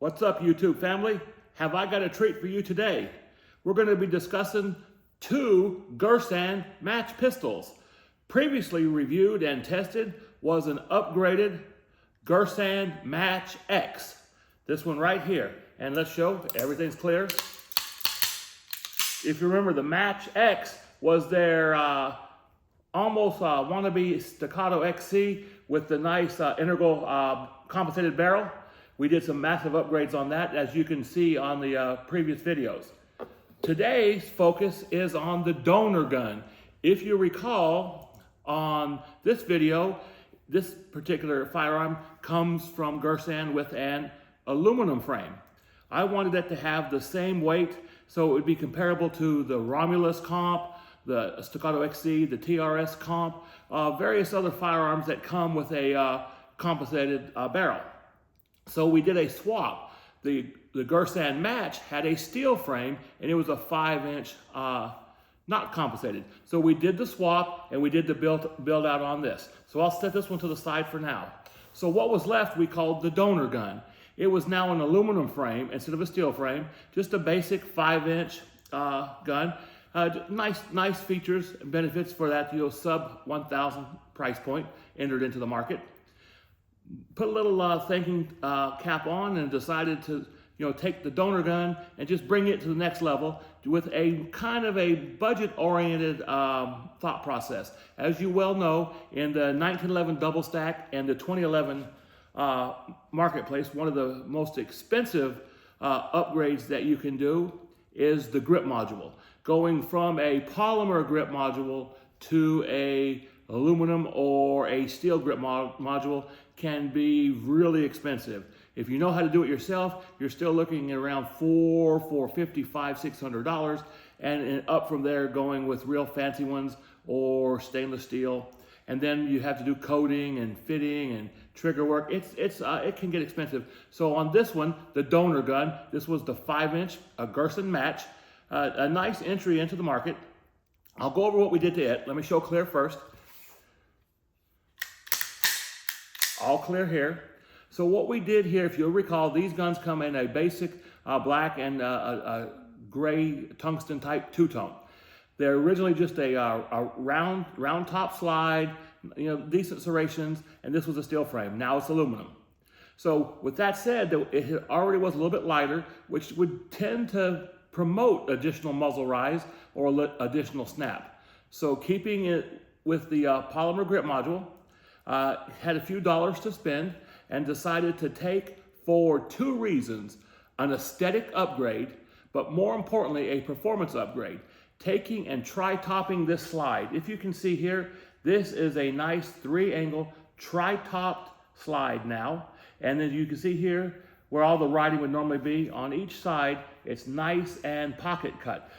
What's up, YouTube family? Have I got a treat for you today? We're going to be discussing two Girsan Match pistols. Previously reviewed and tested was an upgraded Girsan Match X. This one right here. And let's show everything's clear. If you remember, the Match X was their almost wannabe staccato XC with the nice integral compensated barrel. We did some massive upgrades on that, as you can see on the previous videos. Today's focus is on the donor gun. If you recall, on this video, this particular firearm comes from Girsan with an aluminum frame. I wanted it to have the same weight, so it would be comparable to the Romulus comp, the Staccato XC, the TRS comp, various other firearms that come with a compensated barrel. So we did a swap. The Girsan Match had a steel frame, and it was a 5-inch, not compensated. So we did the swap, and we did the build out on this. So I'll set this one to the side for now. So what was left we called the donor gun. It was now an aluminum frame instead of a steel frame, just a basic 5-inch gun. Nice features and benefits for that sub 1,000 price point entered into the market. Put a little thinking cap on and decided to take the donor gun and just bring it to the next level with a kind of a budget-oriented thought process. As you well know, in the 1911 double stack and the 2011 marketplace, one of the most expensive upgrades that you can do is the grip module. Going from a polymer grip module to a aluminum or a steel grip module can be really expensive. If you know how to do it yourself, you're still looking at around $450, $600, and up from there going with real fancy ones or stainless steel. And then you have to do coating and fitting and trigger work. It can get expensive. So on this one, the donor gun, this was the 5-inch Girsan Match, a nice entry into the market. I'll go over what we did to it. Let me show clear first. All clear here. So what we did here, if you'll recall, these guns come in a basic black and a gray tungsten type two-tone. They're originally just a round top slide, decent serrations, and this was a steel frame. Now it's aluminum. So with that said, it already was a little bit lighter, which would tend to promote additional muzzle rise or additional snap. So keeping it with the polymer grip module, had a few dollars to spend and decided to take, for two reasons, an aesthetic upgrade, but more importantly, a performance upgrade. Taking and tri-topping this slide. If you can see here, this is a nice 3-angle tri-topped slide now. And then you can see here where all the writing would normally be on each side, it's nice and pocket cut.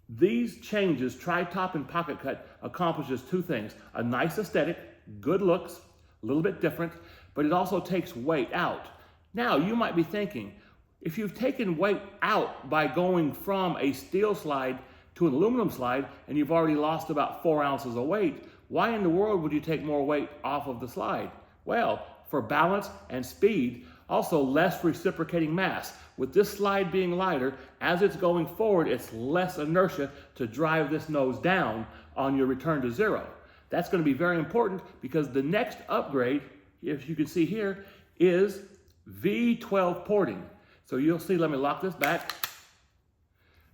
These changes, tri-top and pocket cut, accomplishes two things: a nice aesthetic, good looks, a little bit different, but it also takes weight out. Now, you might be thinking, if you've taken weight out by going from a steel slide to an aluminum slide, and you've already lost about 4 ounces of weight, why in the world would you take more weight off of the slide? Well, for balance and speed, also less reciprocating mass. With this slide being lighter, as it's going forward, it's less inertia to drive this nose down on your return to zero. That's going to be very important because the next upgrade, if you can see here, is V12 porting. So you'll see, let me lock this back.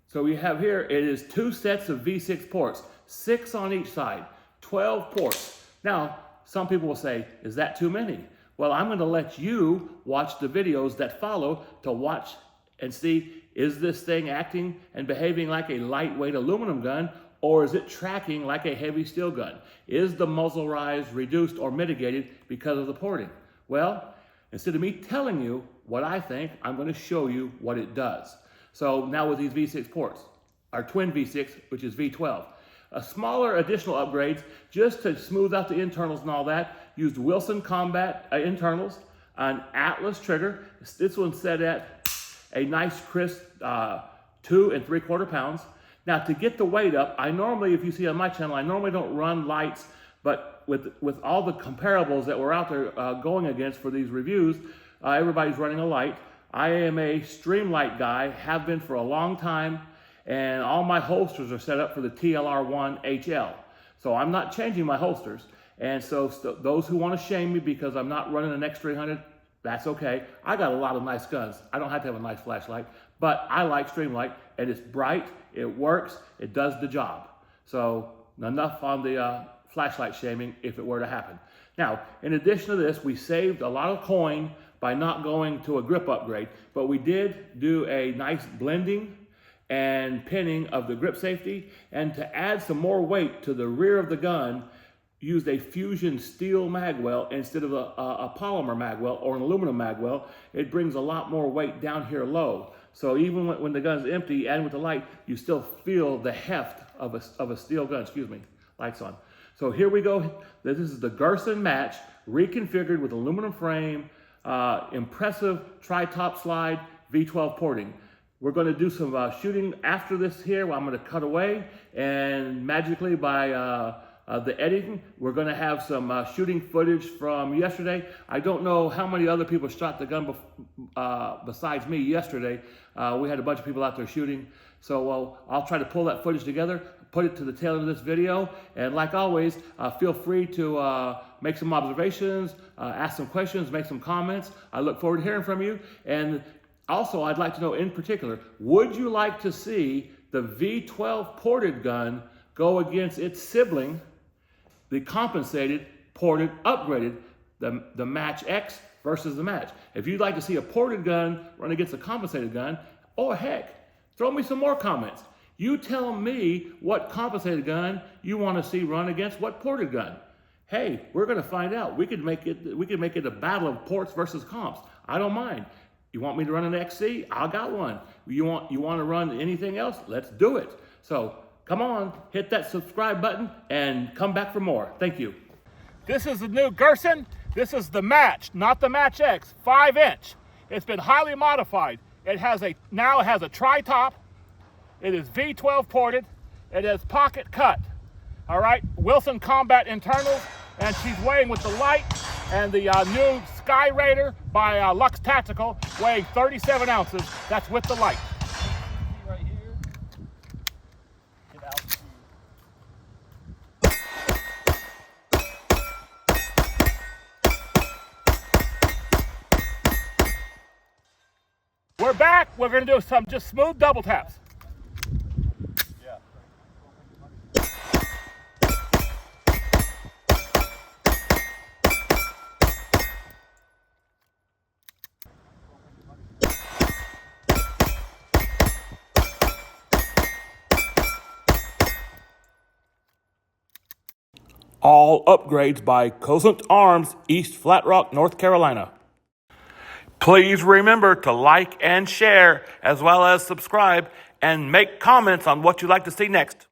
So we have here, it is 2 sets of V6 ports, 6 on each side, 12 ports. Now, some people will say, is that too many? Well, I'm going to let you watch the videos that follow to watch and see, is this thing acting and behaving like a lightweight aluminum gun, or is it tracking like a heavy steel gun? Is the muzzle rise reduced or mitigated because of the porting? Well, instead of me telling you what I think, I'm going to show you what it does. So now with these V6 ports, our twin V6, which is V12, a smaller additional upgrades just to smooth out the internals and all that, used Wilson Combat internals, an Atlas trigger. This one's set at a nice crisp 2 3/4 pounds. Now, to get the weight up, I normally, if you see on my channel, I normally don't run lights, but with all the comparables that we're out there going against for these reviews, everybody's running a light. I am a Streamlight guy, have been for a long time, and all my holsters are set up for the TLR1 HL. So I'm not changing my holsters. And so those who want to shame me because I'm not running an X300, that's okay. I got a lot of nice guns. I don't have to have a nice flashlight, but I like Streamlight, and it's bright, it works, it does the job. So enough on the flashlight shaming if it were to happen. Now, in addition to this, we saved a lot of coin by not going to a grip upgrade, but we did do a nice blending and pinning of the grip safety, and to add some more weight to the rear of the gun, used a fusion steel magwell instead of a polymer magwell or an aluminum magwell. It brings a lot more weight down here low. So even when the gun's empty and with the light, you still feel the heft of a steel gun. Excuse me, lights on. So here we go. This is the Girsan Match, reconfigured with aluminum frame, impressive tri-top slide, V12 porting. We're going to do some shooting after this here. I'm going to cut away, and magically by the editing, we're going to have some shooting footage from yesterday. I don't know how many other people shot the gun besides me yesterday. We had a bunch of people out there shooting. So I'll try to pull that footage together, put it to the tail end of this video. And like always, feel free to make some observations, ask some questions, make some comments. I look forward to hearing from you. And also, I'd like to know in particular, would you like to see the V12 ported gun go against its sibling, the compensated, ported, upgraded, the Match X versus the Match? If you'd like to see a ported gun run against a compensated gun, or heck, throw me some more comments. You tell me what compensated gun you want to see run against what ported gun. Hey, we're going to find out. We could make it a battle of ports versus comps. I don't mind. You want me to run an XC? I got one. You want to run anything else? Let's do it. So come on, hit that subscribe button and come back for more. Thank you. This is the new Girsan. This is the Match, not the Match X, 5-inch. It's been highly modified. Now it has a tri-top. It is V12 ported. It is pocket cut. All right, Wilson Combat internals, and she's weighing with the light and the new Sky Raider by Lux Tactical, weighing 37 ounces. That's with the light. Right here. Get out. We're back. We're going to do some just smooth double taps. All upgrades by Cosent Arms, East Flat Rock, North Carolina. Please remember to like and share, as well as subscribe, and make comments on what you'd like to see next.